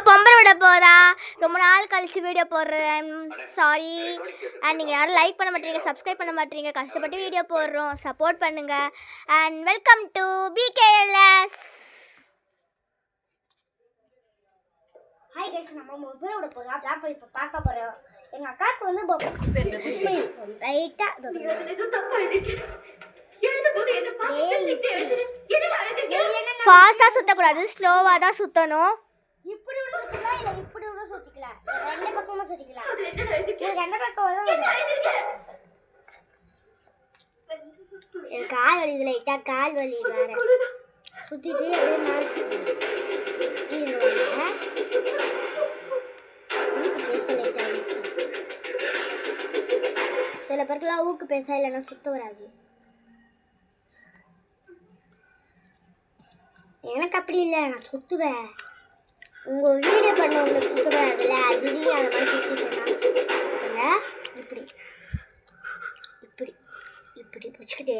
பொம்பரை விட போதா ரொம்ப நாள் கழிச்சு வீடியோ போடுறேன். சாரி. அண்ட் நீங்கள் யாரும் லைக் பண்ண மாட்டீங்க, சப்ஸ்கிரைப் பண்ண மாட்டீங்க. கஷ்டப்பட்டு வீடியோ போடுறோம், சப்போர்ட் பண்ணுங்க. And welcome to PKLS. Hi guys, நம்ம மொபைலோட போகிறோம். ஜாப் பண்ணி இப்போ பார்க்க போகிறோம். எங்கள் அக்காவுக்கு வந்து ரைட்டாக ஃபாஸ்ட்டாக சுற்றக்கூடாது, ஸ்லோவாக தான் சுற்றணும். இப்படி விட சுற்றிக்கலாம், இல்லை இப்படி விட சுற்றிக்கலாம், ரெண்டு பக்கமாக சுற்றிக்கலாம். எந்த பக்கம் எனக்கு கால் வலி, இதில் லைட்டாக கால் வலி வேறு. சுற்றிட்டு சில பேருக்குலாம் ஊக்கு பேச இல்லைன்னா சுத்த வராது. எனக்கு அப்படி இல்லை, நான் சுற்றுவேன். உங்கள் வீடியோ பண்ண உங்களுக்கு சுத்த வராதுல்ல, அதுலேயும் அந்த மாதிரி சுற்றிட்டேன்னா இப்படி இப்படி இப்படி வச்சுக்கிட்டு